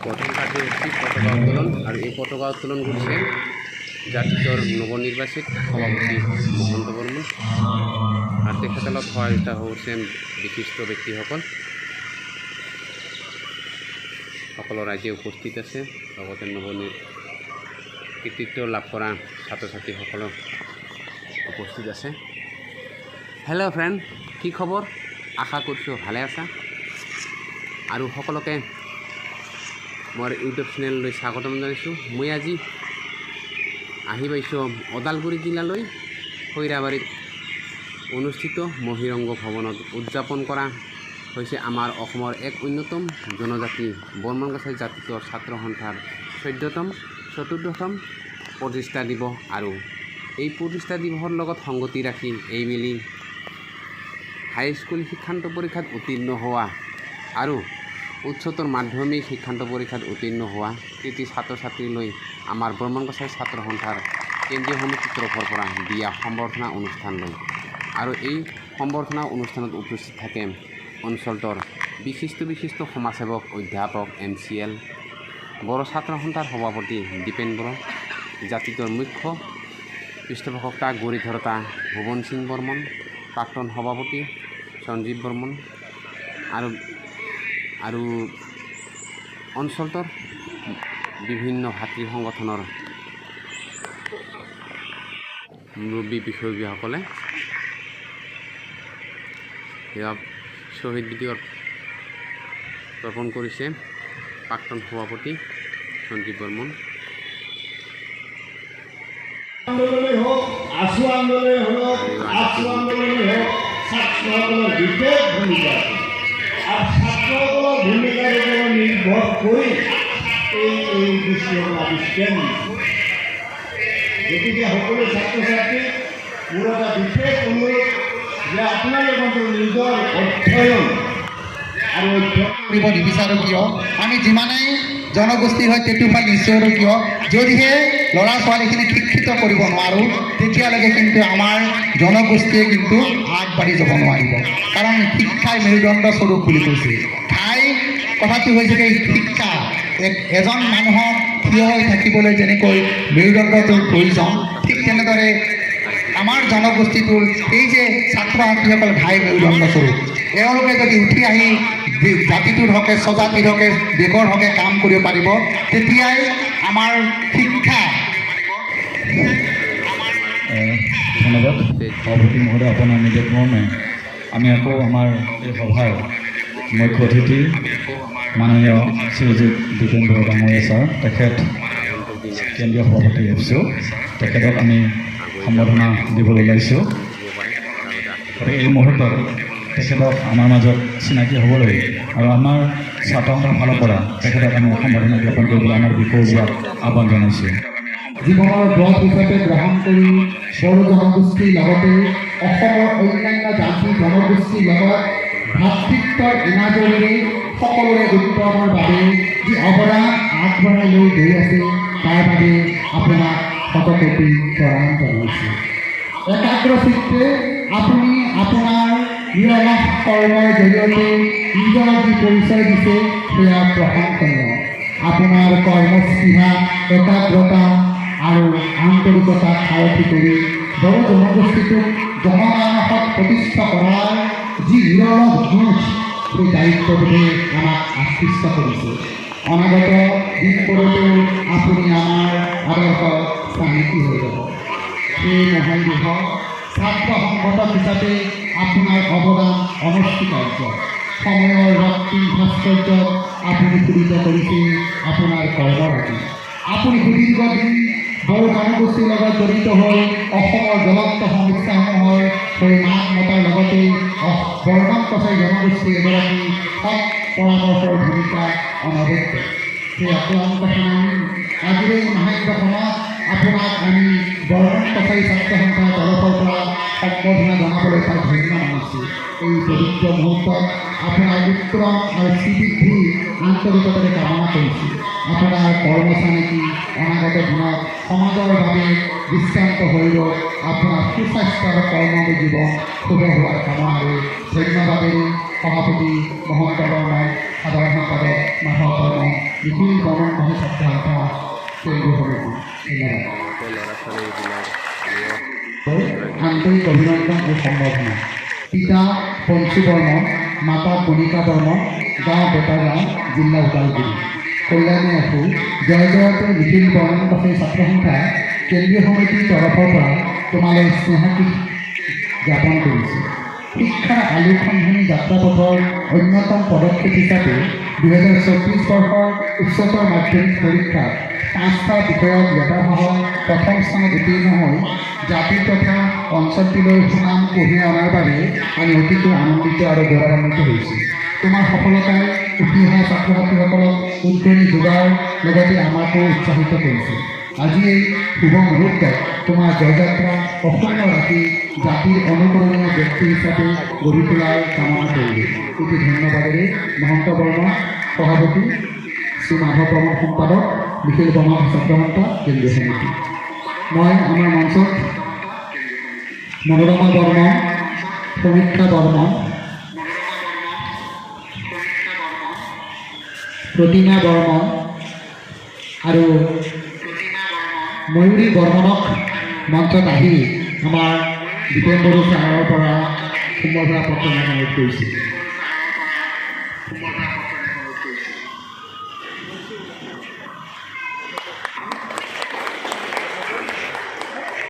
প্রথম কাজে হচ্ছে পতাকা উত্তোলন, আর এই পতাকা উত্তোলন করছে জাতির নবনির্বাচিত সভাপতি মহন্ত বর্মন। আর তেখেতলত হয় এটা হচ্ছে বিশিষ্ট ব্যক্তিসকল সকল রাজ্যে উপস্থিত আছে, লগতে কৃতিত্ব লাভ কৰা ছাত্ৰ ছাত্ৰীসকল উপস্থিত আছে। হেল্ল' ফ্ৰেণ্ড, কি খবৰ? আশা কৰিছোঁ ভালে আছা। আৰু সকলোকে মোৰ ইউটিউব চেনেললৈ স্বাগতম জনাইছোঁ। মই আজি আহি পাইছোঁ ওদালগুৰি জিলালৈ। খৈৰাবাৰীত অনুষ্ঠিত মহিৰংগ ভৱনত উদযাপন কৰা হৈছে আমাৰ অসমৰ এক অন্যতম জনজাতি বৰ্মন কছাৰী জাতিটোৰ ছাত্ৰ সন্থাৰ চতুৰ্থতম প্ৰতিষ্ঠা দিৱস। আৰু এই প্ৰতিষ্ঠা দিৱসৰ লগত সংগতি ৰাখি এইবেলি হাইস্কুল শিক্ষান্ত পৰীক্ষাত উত্তীৰ্ণ হোৱা আৰু উচ্চতৰ মাধ্যমিক শিক্ষান্ত পৰীক্ষাত উত্তীৰ্ণ হোৱা কৃতি ছাত্ৰ ছাত্ৰীলৈ আমাৰ বৰ্মন কছাৰী ছাত্ৰ সন্থাৰ কেন্দ্ৰীয় সমিতিৰ তৰফৰ পৰা দিয়া সম্বৰ্ধনা অনুষ্ঠান লৈ। আৰু এই সম্বৰ্ধনা অনুষ্ঠানত উপস্থিত থাকে অঞ্চলটোৰ বিশিষ্ট সমাজসেৱক, অধ্যাপক, MCL, বড়ো ছাত্ৰ সন্থাৰ সভাপতি দীপেন বড়ো, জাতিটোৰ মুখ্য পৃষ্ঠপোষকতা গৰিধৰতা ভুৱন সিং বৰ্মন, প্ৰাক্তন সভাপতি সঞ্জীৱ বৰ্মন আৰু অঞ্চলটোৰ বিভিন্ন ভাতৃ সংগঠনৰ মুৰব্বী বিষয়ববীয়াসকলে শ্বহীদ বিদিয়ত তৰ্পণ কৰিছে প্ৰাক্তন সভাপতি সঞ্জীৱ বৰ্মন। আন্দোলনে হোক, আশু আন্দোলনে হোক, আশু আন্দোলনে হোক, ছাত্রসকলের বিশেষ ভূমিকা আছে। আর ছাত্রসকলের ভূমিকার উপর নির্ভর করে এই বিষয়ৰ আবিষ্কাৰ হৈছে। গতিকে সকলো ছাত্ৰ ছাত্ৰী মোৰ এটা বিশেষ অনুৰোধ যে আপোনালোকৰ নিজৰ অধ্যয়ন আৰু কৰিব নিবিচাৰোঁ কিয়, আমি যিমানেই জনগোষ্ঠী হয় তেটোফাল নিশ্চয় কিয়, যদিহে ল'ৰা ছোৱালীখিনিক শিক্ষিত কৰিব নোৱাৰোঁ তেতিয়ালৈকে কিন্তু আমাৰ জনগোষ্ঠীয়ে কিন্তু আগবাঢ়ি যাব নোৱাৰিব। কাৰণ শিক্ষাই মেৰুদণ্ড স্বৰূপ বুলি কৈছে। কথাটো হৈছে যে শিক্ষা এজন মানুহক থিয় হৈ থাকিবলৈ যেনেকৈ মেৰুদণ্ডটোৰ প্ৰয়োজন, ঠিক তেনেদৰে আমাৰ জনগোষ্ঠীটোৰ এই যে ছাত্ৰ ছাত্ৰীসকল ঘাই মেৰুদণ্ড স্বৰূপ, এওঁলোকে যদি উঠি আহি জাতিটোৰ হকে, স্বজাতিৰ হকে, দেশৰ হকে কাম কৰিব পাৰিব, তেতিয়াই আমাৰ শিক্ষা। ধন্যবাদ সভাপতি মহোদয়, আপোনাৰ নিৰ্দেশ মৰ্মে আমি আকৌ আমাৰ এই সভাৰ মুখ্য অতিথি মাননীয় শ্ৰীযুত দীপেন বড়ো ডাঙৰীয়া ছাৰ, তেখেত কেন্দ্ৰীয় সভাপতি FCO, তেখেতক আমি সম্বৰ্ধনা দিবলৈ ওলাইছোঁ। গতিকে এই মুহূৰ্তত তেখেতক আমাৰ মাজত চিনাকি হ'বলৈ আৰু আমাৰ ছাত্ৰ সন্থাৰ ফালৰ পৰা তেখেতক আমি সম্বৰ্ধনা জ্ঞাপন কৰিবলৈ আমাৰ বিষয়বোৰক আহ্বান জনাইছোঁ। জীৱনৰ ব্ৰত হিচাপে গ্ৰহণ কৰি বড়ো জনগোষ্ঠীৰ লগতে অসমৰ অন্যান্য জাতি জনগোষ্ঠীৰ লগত ভাতৃত্বৰ এনাজৰীৰে সকলোৰে উত্তমৰ বাবে যি অৱদান আগবঢ়াই লৈ গৈ আছে, তাৰ বাবে আপোনাক শতকোটি প্ৰণাম জনাইছোঁ। একাগ্ৰচিত্তে আপুনি আপোনাৰ নিৰলস কৰ্মৰ জৰিয়তে নিজৰ যি পৰিচয় দিছে সেয়া প্ৰশংসনীয়। আপোনাৰ কৰ্মস্পৃহা, একাগ্ৰতা আৰু আন্তৰিকতাক সাৰথি কৰি বড়ো জনগোষ্ঠীটোক জনমানসত প্ৰতিষ্ঠা কৰাৰ যি নিৰলস যুঁজ, সেই দায়িত্ববোধে আমাক আকৃষ্ট কৰিছে। অনাগত দিনবোৰতো আপুনি আমাৰ আদৰ্শ স্থানীতি হৈ যাব। সেই মহান দিৱস ছাত্ৰ সংগঠক হিচাপে আপোনাৰ অৱদান অনস্বীকাৰ্য। সময়ৰ ৰক্তিম ভাস্কৰ্যত আপুনি পূৰিত কৰিছে আপোনাৰ কৰ্মৰাজি। আপুনি সুদীৰ্ঘ দিন বড়ো জনগোষ্ঠীৰ লগত জড়িত হৈ অসমৰ জ্বলন্ত সমস্যাসমূহৰ হৈ মাত মতাৰ লগতে বৰ্মন কছাৰী জনগোষ্ঠীৰ এগৰাকী সৎ পৰামৰ্শৰ ভূমিকা অনবদ্য। সেই অক্লান্ত সেনানী আজিৰ এই মাহাত্ম্যখনত আপোনাক আমি বৰ্মন কছাৰী ছাত্ৰ সন্থাৰ তৰফৰ পৰা সম্বৰ্ধনা জনাবলৈ পাই ধন্য মানিছোঁ। এই পবিত্ৰ মুহূৰ্তত আপোনাৰ উত্তৰণ আৰু শ্ৰীবৃদ্ধি আন্তৰিকতাৰে কামনা কৰিছোঁ। আপোনাৰ কৰ্মচাৰীটি অনাগত দিনত সমাজৰ বাবে দৃষ্টান্ত হৈ ৰ'ব। আপোনাৰ সুস্বাস্থ্য আৰু কৰ্মময় জীৱন শুভ হোৱাৰ কামনাৰে ধন্যবাদেৰে সভাপতি মহন্ত বৰ্মাই সাধাৰণ সম্পাদক মাধৱ বৰ্মন, নিখিল বৰ্মন মহান ছাত্ৰ সন্থা কেন্দ্ৰীয় সমিতি। ধন্যবাদ। ল'ৰা ছোৱালীবিলাক আন্তৰিক অভিনন্দন আৰু সম্বৰ্ধনা। পিতা পঞ্চু বৰ্মন, মাতা কণিকা বৰ্মন, গাঁও বেটাগাঁও, জিলা ওদালগুৰি। কল্যাণী আখু জয় জয়তে নিখিল বৰ্মন বাসী ছাত্ৰ সন্থা কেন্দ্ৰীয় সমিতিৰ তৰফৰ পৰা তোমালৈ স্নেহাশীষ জ্ঞাপন কৰিছোঁ। শিক্ষাৰ আলোকসন্ধানী যাত্ৰাপথৰ অন্যতম পদক্ষেপ হিচাপে 2024 বৰ্ষৰ উচ্চতৰ মাধ্যমিক পৰীক্ষাত 5টা বিষয়ত লেটাৰসহ প্ৰথম স্থানত উত্তীৰ্ণ হৈ জাতি তথা অঞ্চলটিলৈ সুনাম কঢ়িয়াই অনাৰ বাবে আমি অতিকৈ আনন্দিত আৰু গৌৰৱান্বিত হৈছোঁ। তোমাৰ সফলতাই উঠি অহা ছাত্ৰ ছাত্ৰীসকলক উদ্গনি যোগোৱাৰ লগতে আমাকো উৎসাহিত কৰিছে। আজি এই শুভ মুহূৰ্তত তোমাৰ জয়যাত্ৰা অক্ষুণ্ণ ৰাখি জাতিৰ অনুকৰণীয় ব্যক্তি হিচাপে গঢ়ি তোলাৰ কামনা কৰিলোঁ। অতি ধন্যবাদেৰে মহন্ত বৰ্মন সভাপতি, শ্ৰী মাধৱ বৰ্মন সম্পাদক, নিখিল বৰ্মন ছাত্ৰ সন্থা কেন্দ্ৰীয় সমিতি। মই আমাৰ মঞ্চত মনোৰমা বৰ্মন, সমীক্ষা বৰ্মন, প্ৰতিমা বৰ্মন আৰু ময়ূৰী বৰ্মনক মঞ্চত আহি আমাৰ দীপেন বড়ো ছাৰৰ পৰা সম্বৰ্ধনা পত্ৰ অনুৰোধ কৰিছিল।